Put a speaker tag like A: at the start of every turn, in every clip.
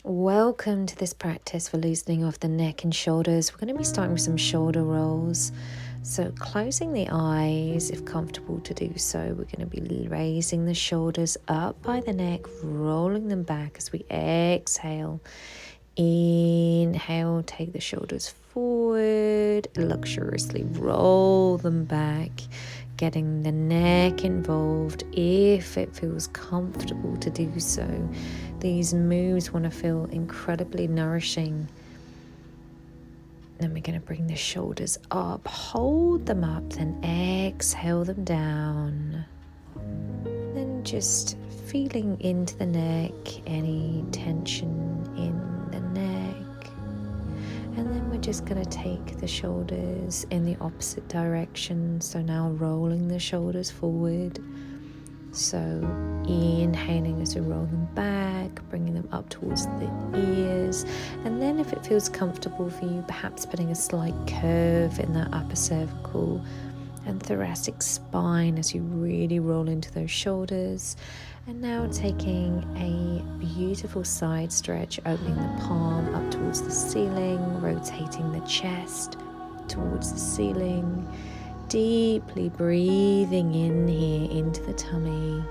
A: Welcome to this practice for loosening of the neck and shoulders. We're going to be starting with some shoulder rolls. So closing the eyes, if comfortable to do so, we're going to be raising the shoulders up by the neck, rolling them back as we exhale. Inhale, take the shoulders forward, luxuriously roll them back, getting the neck involved if it feels comfortable to do so. These moves want to feel incredibly nourishing. Then we're going to bring the shoulders up, hold them up, then exhale them down. Then just feeling into the neck, any tension in the neck. And then we're just going to take the shoulders in the opposite direction. So now rolling the shoulders forward. So inhaling as we roll them back, bringing them up towards the ears. And then if it feels comfortable for you, perhaps putting a slight curve in that upper cervical and thoracic spine as you really roll into those shoulders. And now taking a beautiful side stretch, opening the palm up towards the ceiling, rotating the chest towards the ceiling. Deeply breathing in here into the tummy,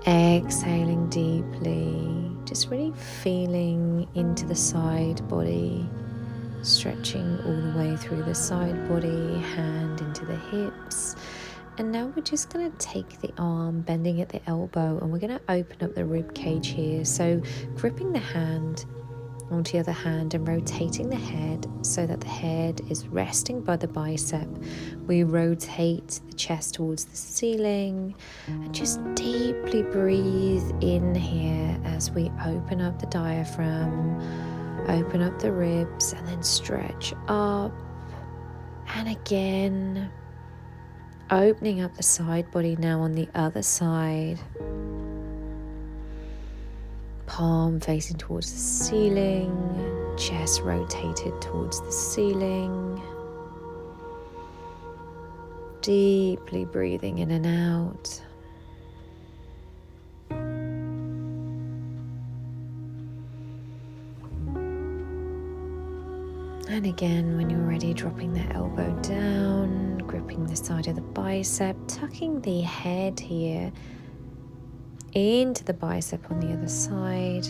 A: exhaling deeply, just really feeling into the side body, stretching all the way through the side body, hand into the hips. And now we're just going to take the arm, bending at the elbow, and we're going to open up the rib cage here. So gripping the hand onto the other hand and rotating the head so that the head is resting by the bicep. We rotate the chest towards the ceiling and just deeply breathe in here as we open up the diaphragm, open up the ribs, and then stretch up. And again, opening up the side body now on the other side. Palm facing towards the ceiling, chest rotated towards the ceiling. Deeply breathing in and out. And again, when you're ready, dropping the elbow down, gripping the side of the bicep, tucking the head here into the bicep on the other side,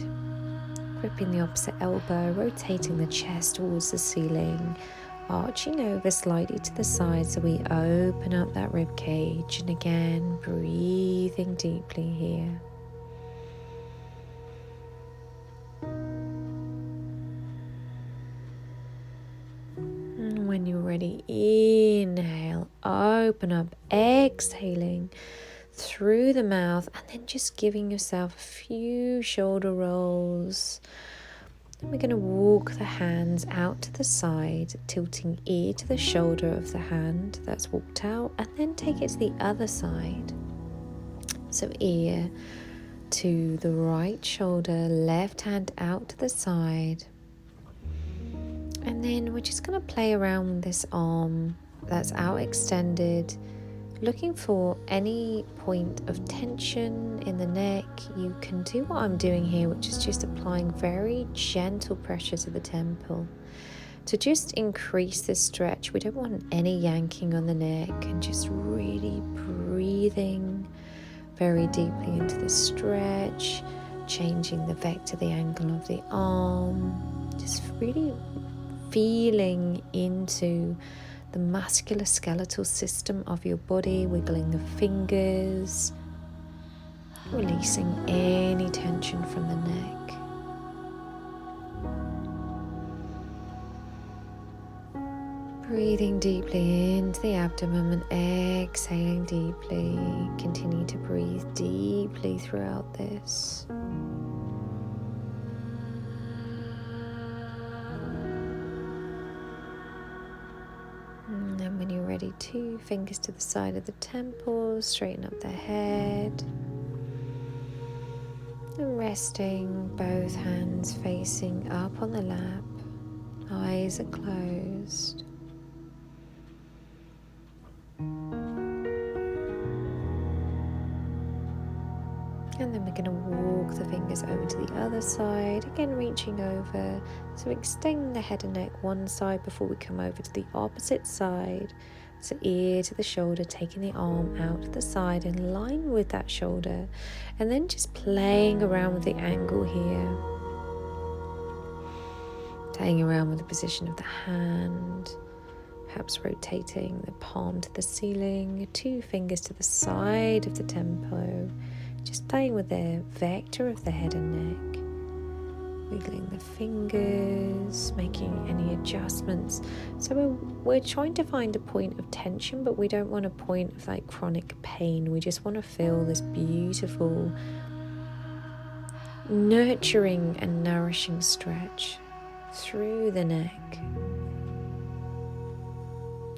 A: gripping the opposite elbow, rotating the chest towards the ceiling, arching over slightly to the side so we open up that rib cage, and again breathing deeply here. And when you're ready, inhale, open up, exhaling through the mouth, and then just giving yourself a few shoulder rolls. And we're going to walk the hands out to the side, tilting ear to the shoulder of the hand that's walked out, and then take it to the other side. So ear to the right shoulder, left hand out to the side. And then we're just going to play around with this arm that's out extended, looking for any point of tension in the neck. You can do what I'm doing here, which is just applying very gentle pressure to the temple to just increase the stretch. We don't want any yanking on the neck, and just really breathing very deeply into the stretch, changing the vector, the angle of the arm, just really feeling into the musculoskeletal system of your body, wiggling the fingers, releasing any tension from the neck. Breathing deeply into the abdomen and exhaling deeply. Continue to breathe deeply throughout this. And then when you're ready, 2 fingers to the side of the temple, straighten up the head. And resting, both hands facing up on the lap, eyes are closed. And then we're going to walk the fingers over to the other side, again reaching over. So extend the head and neck one side before we come over to the opposite side. So ear to the shoulder, taking the arm out to the side in line with that shoulder. And then just playing around with the angle here. Playing around with the position of the hand. Perhaps rotating the palm to the ceiling, 2 fingers to the side of the tempo. Just playing with the vector of the head and neck. Wiggling the fingers, making any adjustments. So we're trying to find a point of tension, but we don't want a point of like chronic pain. We just want to feel this beautiful, nurturing and nourishing stretch through the neck.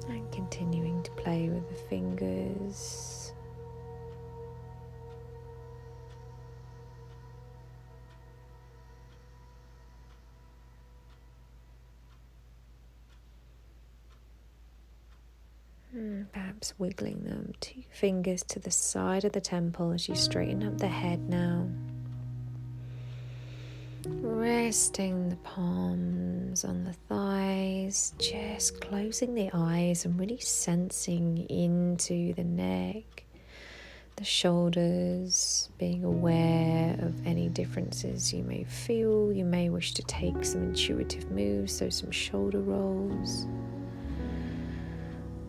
A: And continuing to play with the fingers. Perhaps wiggling them, 2 fingers to the side of the temple as you straighten up the head now. Resting the palms on the thighs, just closing the eyes and really sensing into the neck, the shoulders, being aware of any differences you may feel. You may wish to take some intuitive moves, so some shoulder rolls.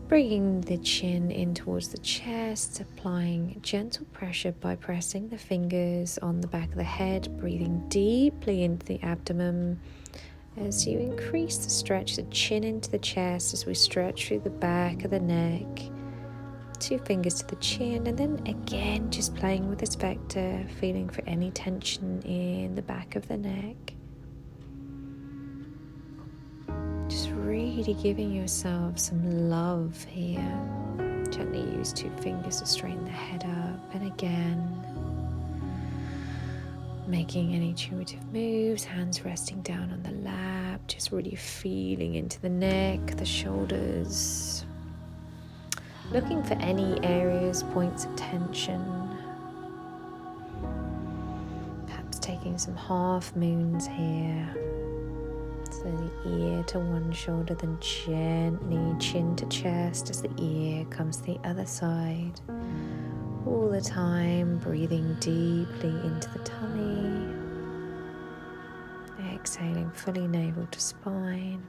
A: Bringing the chin in towards the chest, applying gentle pressure by pressing the fingers on the back of the head, breathing deeply into the abdomen as you increase the stretch, the chin into the chest as we stretch through the back of the neck. 2 fingers to the chin, and then again just playing with this vector, feeling for any tension in the back of the neck. Just really giving yourself some love here. Gently use 2 fingers to straighten the head up, and again making any intuitive moves, hands resting down on the lap, just really feeling into the neck, the shoulders, looking for any areas, points of tension. Perhaps taking some half moons here. So the ear to one shoulder, then gently chin to chest as the ear comes to the other side. All the time breathing deeply into the tummy. Exhaling fully navel to spine.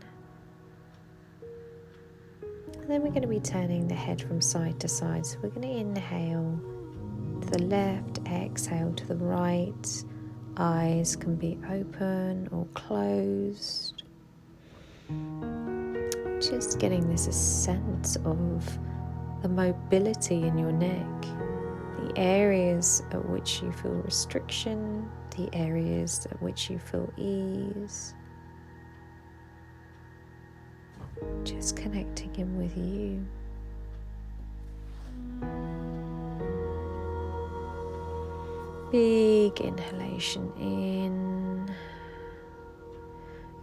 A: And then we're going to be turning the head from side to side. So we're going to inhale to the left, exhale to the right. Eyes can be open or closed. Just getting this sense of the mobility in your neck, the areas at which you feel restriction, the areas at which you feel ease. Just connecting in with you. Big inhalation in.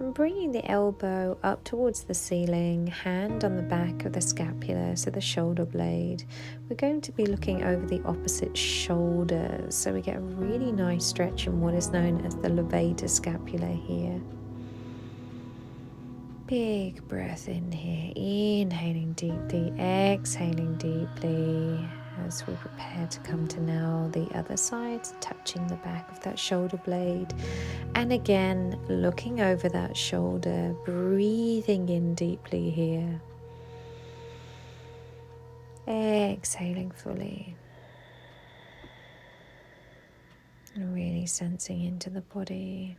A: And bringing the elbow up towards the ceiling, hand on the back of the scapula, so the shoulder blade. We're going to be looking over the opposite shoulder, so we get a really nice stretch in what is known as the levator scapula here. Big breath in here, inhaling deeply, exhaling deeply as we prepare to come to now the other side, touching the back of that shoulder blade. And again, looking over that shoulder, breathing in deeply here. Exhaling fully. And really sensing into the body.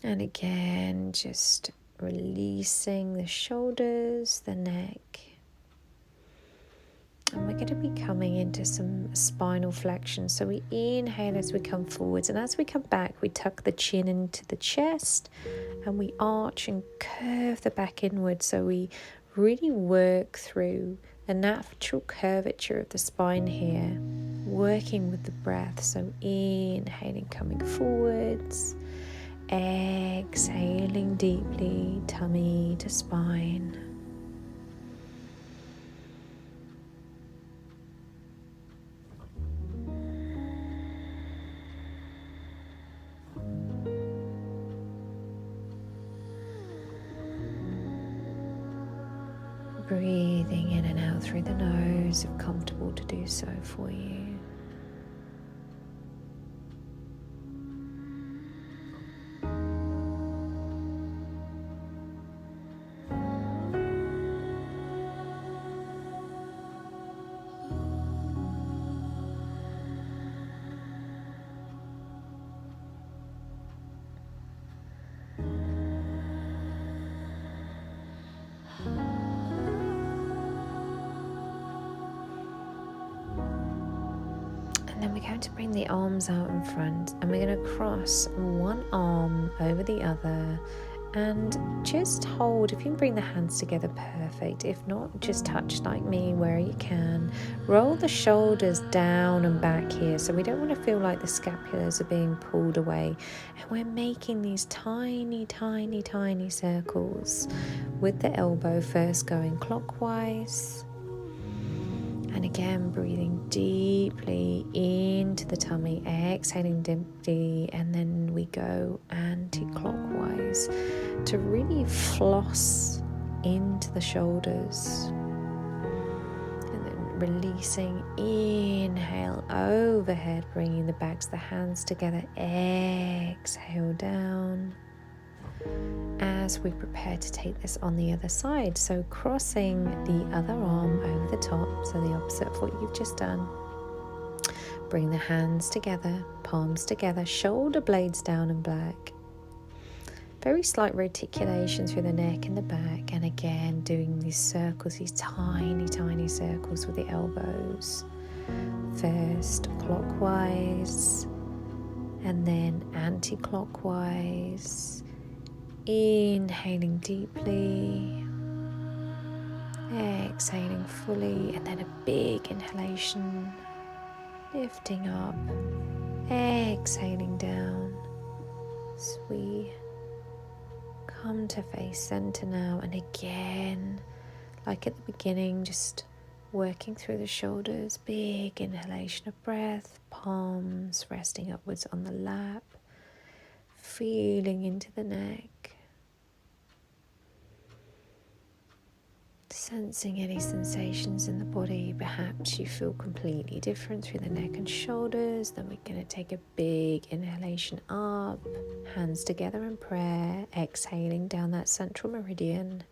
A: And again, just releasing the shoulders, the neck. And we're going to be coming into some spinal flexion. So we inhale as we come forwards, and as we come back, we tuck the chin into the chest and we arch and curve the back inward. So we really work through the natural curvature of the spine here, working with the breath. So inhaling, coming forwards, exhaling deeply, tummy to spine. Breathing in and out through the nose if comfortable to do so for you. And then we're going to bring the arms out in front and we're going to cross one arm over the other and just hold. If you can bring the hands together, perfect. If not, just touch like me where you can. Roll the shoulders down and back here, so we don't want to feel like the scapulars are being pulled away. And we're making these tiny, tiny, tiny circles with the elbow first going clockwise. And again, breathing deeply into the tummy, exhaling deeply, and then we go anti-clockwise to really floss into the shoulders. And then releasing, inhale, overhead, bringing the backs, the hands together, exhale down. As we prepare to take this on the other side, so crossing the other arm over the top, so the opposite of what you've just done. Bring the hands together, palms together, shoulder blades down and back. Very slight reticulation through the neck and the back, and again doing these circles, these tiny, tiny circles with the elbows. First clockwise, and then anti-clockwise. Inhaling deeply, exhaling fully, and then a big inhalation, lifting up, exhaling down. So we come to face center now, and again, like at the beginning, just working through the shoulders, big inhalation of breath, palms resting upwards on the lap, feeling into the neck. Sensing any sensations in the body. Perhaps you feel completely different through the neck and shoulders. Then we're going to take a big inhalation up, hands together in prayer, exhaling down that central meridian.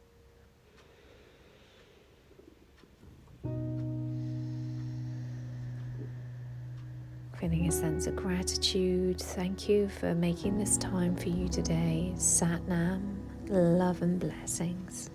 A: Feeling a sense of gratitude. Thank you for making this time for you today. Sat Nam, love and blessings.